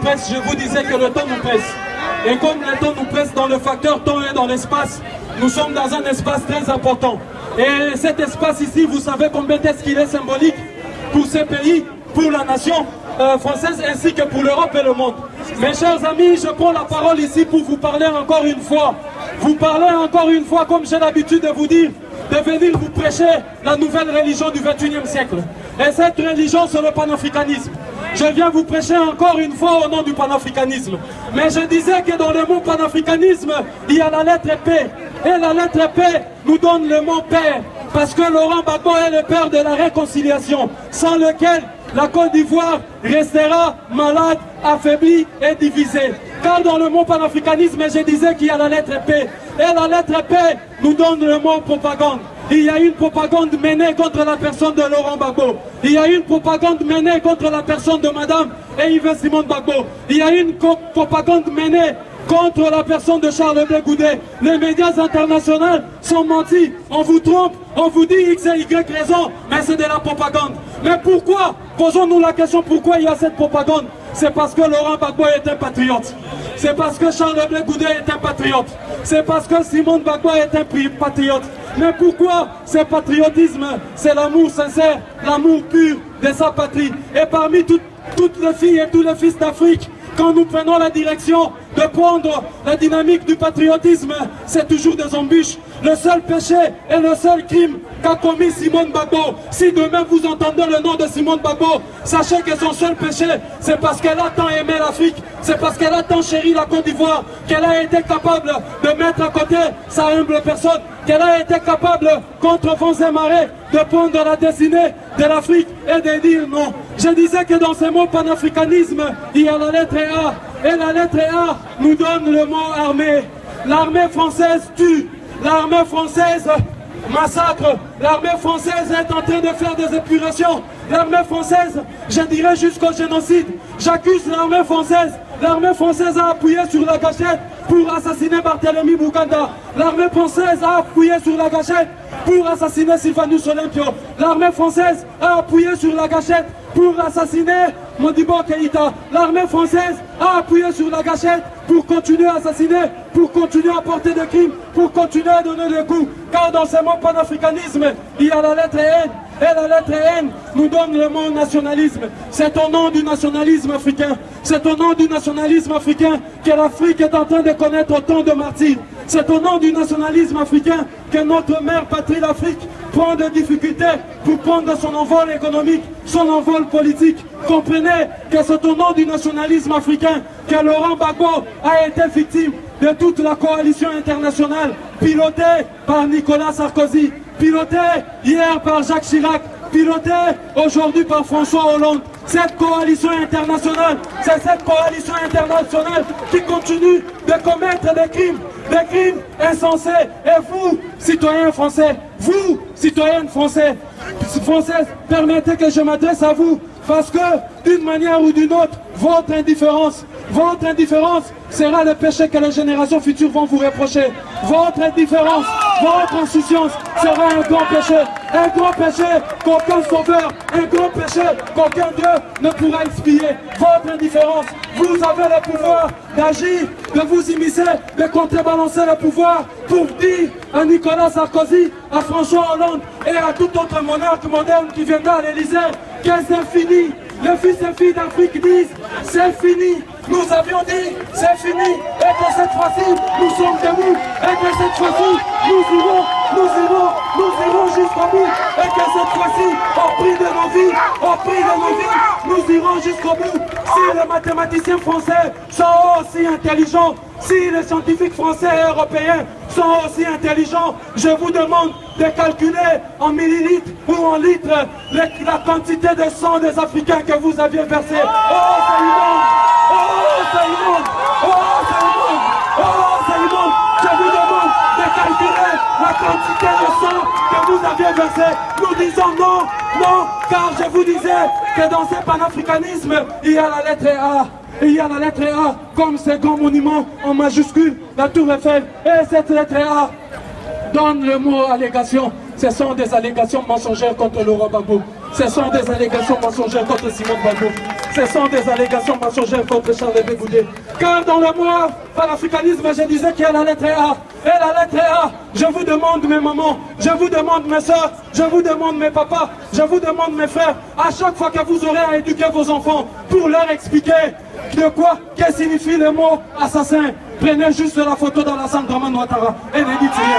presse, je vous disais que le temps nous presse. Et comme le temps nous presse dans le facteur temps et dans l'espace, nous sommes dans un espace très important. Et cet espace ici, vous savez combien est-ce qu'il est symbolique pour ces pays, pour la nation française ainsi que pour l'Europe et le monde. Mes chers amis, je prends la parole ici pour vous parler encore une fois. Vous parler encore une fois, comme j'ai l'habitude de vous dire, de venir vous prêcher la nouvelle religion du XXIe siècle. Et cette religion, c'est le panafricanisme. Je viens vous prêcher encore une fois au nom du panafricanisme. Mais je disais que dans le mot panafricanisme, il y a la lettre P. Et la lettre P nous donne le mot père. Parce que Laurent Gbagbo est le père de la réconciliation, sans lequel la Côte d'Ivoire restera malade, affaiblie et divisée. Car dans le mot panafricanisme, je disais qu'il y a la lettre P. Et la lettre P nous donne le mot propagande. Il y a une propagande menée contre la personne de Laurent Gbagbo. Il y a une propagande menée contre la personne de Madame Yves Simone Gbagbo. Il y a une propagande menée contre la personne de Charles Blé Goudé. Les médias internationaux sont mentis. On vous trompe, on vous dit X et Y raison, mais c'est de la propagande. Mais pourquoi? Posons-nous la question, pourquoi il y a cette propagande? C'est parce que Laurent Gbagbo est un patriote. C'est parce que Charles Blé Goudé est un patriote. C'est parce que Simone Gbagbo est un patriote. Mais pourquoi ce patriotisme? C'est l'amour sincère, l'amour pur de sa patrie. Et parmi toutes les filles et tous les fils d'Afrique, quand nous prenons la direction de prendre la dynamique du patriotisme, c'est toujours des embûches. Le seul péché et le seul crime qu'a commis Simone Gbagbo, si demain vous entendez le nom de Simone Gbagbo, sachez que son seul péché, c'est parce qu'elle a tant aimé l'Afrique, c'est parce qu'elle a tant chéri la Côte d'Ivoire, qu'elle a été capable de mettre à côté sa humble personne, qu'elle a été capable, contre vents et marées, de prendre la destinée de l'Afrique et de dire non. Je disais que dans ce mot panafricanisme, il y a la lettre A. Et la lettre A nous donne le mot armée. L'armée française tue. L'armée française massacre. L'armée française est en train de faire des épurations. L'armée française, je dirais jusqu'au génocide. J'accuse l'armée française. L'armée française a appuyé sur la gâchette pour assassiner Barthélemy Bouganda. L'armée française a appuyé sur la gâchette pour assassiner Sylvanus Olympio. L'armée française a appuyé sur la gâchette pour assassiner Modibo Keïta. L'armée française a appuyé sur la gâchette pour continuer à assassiner, pour continuer à porter des crimes, pour continuer à donner des coups. Car dans ce mot panafricanisme, il y a la lettre N. Et la lettre N nous donne le mot nationalisme. C'est au nom du nationalisme africain. C'est au nom du nationalisme africain que l'Afrique est en train de connaître autant de martyrs. C'est au nom du nationalisme africain que notre mère patrie, l'Afrique, prend des difficultés pour prendre son envol économique, son envol politique. Comprenez que c'est au nom du nationalisme africain que Laurent Gbagbo a été victime de toute la coalition internationale pilotée par Nicolas Sarkozy, pilotée hier par Jacques Chirac, pilotée aujourd'hui par François Hollande. Cette coalition internationale, c'est cette coalition internationale qui continue de commettre des crimes insensés. Et vous, citoyens français, vous, citoyennes françaises, permettez que je m'adresse à vous, parce que d'une manière ou d'une autre, votre indifférence sera le péché que les générations futures vont vous reprocher. Votre indifférence, votre insouciance sera un grand péché qu'aucun sauveur, un grand péché qu'aucun Dieu ne pourra expier. Votre indifférence, vous avez le pouvoir d'agir, de vous immiscer, de contrebalancer le pouvoir pour dire à Nicolas Sarkozy, à François Hollande et à tout autre monarque moderne qui viendra à l'Élysée que c'est fini. Les fils et filles d'Afrique disent c'est fini. Nous avions dit c'est fini et que cette fois-ci nous sommes debout et que cette fois-ci nous irons jusqu'au bout et que cette fois-ci au prix de nos vies, nous irons jusqu'au bout. Si les mathématiciens français sont aussi intelligents, si les scientifiques français et européens sont aussi intelligents, je vous demande de calculer en millilitres ou en litres la quantité de sang des Africains que vous aviez versé. Oh, c'est immonde! Oh, c'est immonde! Oh, c'est immonde! Oh, c'est immonde! Je vous demande de calculer la quantité de sang que vous aviez versé. Nous disons non, non, car je vous disais que dans ce panafricanisme, il y a la lettre A. Et il y a la lettre A comme ce grand monument en majuscule, la Tour Eiffel. Et cette lettre A donne le mot allégation. Ce sont des allégations mensongères contre Laurent Gbagbo. Ce sont des allégations mensongères contre Simone Gbagbo. Ce sont des allégations mensongères contre Charles Boudet. Car dans le mois panafricanisme, je disais qu'il y a la lettre A. Et la lettre A, je vous demande mes mamans, je vous demande mes soeurs, je vous demande mes papas, je vous demande mes frères, à chaque fois que vous aurez à éduquer vos enfants, pour leur expliquer de quoi, qu'est-ce que signifie le mot assassin. Prenez juste la photo dans la salle Draman Ouattara et ne dites rien.